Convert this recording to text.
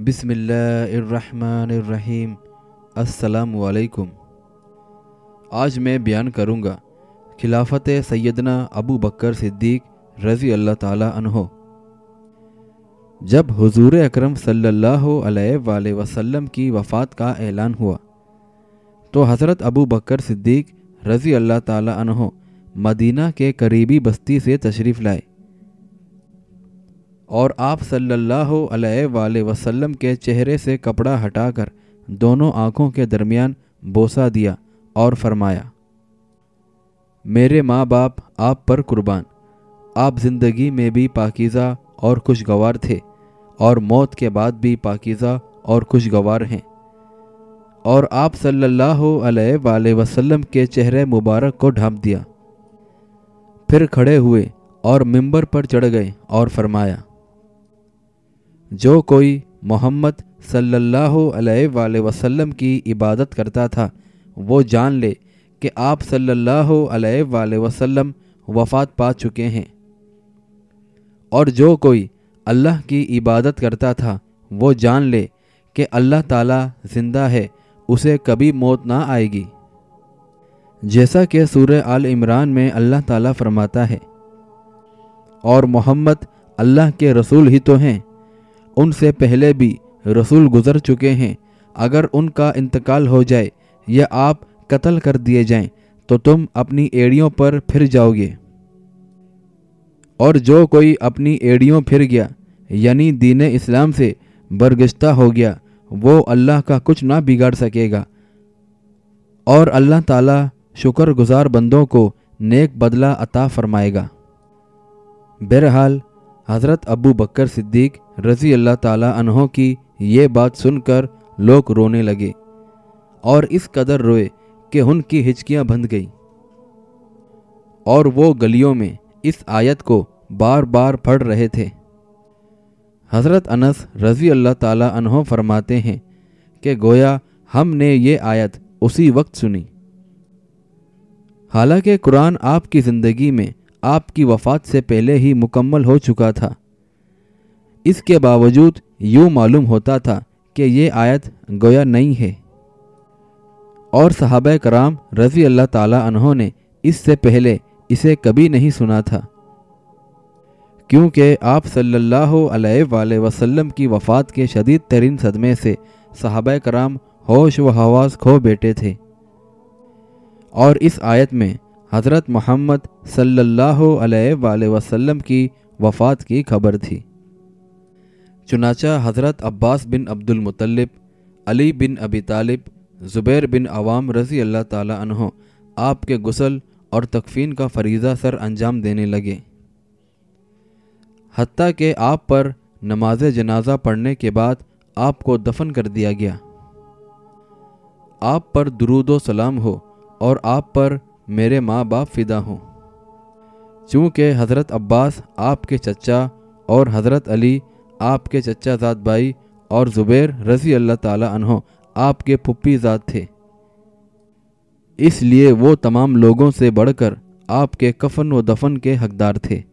बिस्मिल्लाहिर्रहमानिर्रहीम। अस्सलामु अलैकुम। आज मैं बयान करूँगा खिलाफत सैयदना अबू बकर सिद्दीक़ रज़ी अल्लाह ताला अन्हो। जब हुज़ूर अकरम सल्लल्लाहु अलैहि वसल्लम की वफ़ात का ऐलान हुआ तो हज़रत अबू बकर सिद्दीक़ रज़ी अल्लाह ताला अन्हो मदीना के करीबी बस्ती से तशरीफ़ लाए और आप सल्लल्लाहु अलैहि वसल्लम के चेहरे से कपड़ा हटाकर दोनों आँखों के दरमियान बोसा दिया और फरमाया, मेरे माँ बाप आप पर कुर्बान, आप ज़िंदगी में भी पाकीज़ा और खुशगवार थे और मौत के बाद भी पाकीज़ा और खुशगवार हैं। और आप सल्लल्लाहु अलैहि वसल्लम के चेहरे मुबारक को ढांप दिया। फिर खड़े हुए और मिंबर पर चढ़ गए और फरमाया, जो कोई मोहम्मद सल्लल्लाहु अलैहि वसल्लम की इबादत करता था वो जान ले कि आप सल्लल्लाहु अलैहि वसल्लम वफ़ात पा चुके हैं, और जो कोई अल्लाह की इबादत करता था वो जान ले कि अल्लाह ताला ज़िंदा है, उसे कभी मौत ना आएगी। जैसा कि सूरह आल इमरान में अल्लाह ताला फरमाता है, और मोहम्मद अल्लाह के रसूल ही तो हैं, उनसे पहले भी रसूल गुज़र चुके हैं। अगर उनका इंतकाल हो जाए या आप कत्ल कर दिए जाएं तो तुम अपनी एड़ियों पर फिर जाओगे, और जो कोई अपनी एड़ियों फिर गया यानी दीन इस्लाम से बरगश्ता हो गया वो अल्लाह का कुछ ना बिगाड़ सकेगा, और अल्लाह ताला शुक्रगुजार बंदों को नेक बदला अता फरमाएगा। बहरहाल हज़रत अबू बकर सिद्दीक़ रज़ी अल्लाह ताला अन्हो की ये बात सुनकर लोग रोने लगे और इस कदर रोए कि उनकी हिचकियाँ बंध गई, और वो गलियों में इस आयत को बार बार पढ़ रहे थे। हज़रत अनस रज़ी अल्लाह ताला अन्हो फरमाते हैं कि गोया हमने ये आयत उसी वक्त सुनी। हालांकि कुरान आपकी ज़िंदगी में आपकी वफ़ात से पहले ही मुकम्मल हो चुका था, इसके बावजूद यूँ मालूम होता था कि ये आयत गोया नहीं है, और सहाबा कराम रज़ी अल्लाह ताला अन्हों ने इससे पहले इसे कभी नहीं सुना था, क्योंकि आप सल्लल्लाहु अलैहि वसल्लम की वफ़ात के शदीद तरीन सदमे से सहाबा कराम होश व हवास खो बैठे थे। और इस आयत में हज़रत मोहम्मद सल्लल्लाहु अलैहि वसल्लम की वफ़ात की खबर थी। चुनाचा हज़रत अब्बास बिन अब्दुल मुत्तलिब, अली बिन अबी तालिब, ज़ुबैर बिन अवाम रज़ी अल्लाह ताला अन्हो आपके गुस्ल और तकफ़ीन का फ़रीज़ा सर अंजाम देने लगे। हत्ता कि आप पर नमाज जनाजा पढ़ने के बाद आपको दफन कर दिया गया। आप पर दुरूद व सलाम हो और आप पर मेरे माँ बाप फ़िदा हों। चूँकि हज़रत अब्बास आपके चचा और हज़रत अली आपके चचा ज़ात भाई और ज़ुबैर रज़ी अल्लाह ताला अन्हो आपके फुप्पी ज़ात थे, इसलिए वो तमाम लोगों से बढ़कर आपके कफन व दफन के हकदार थे।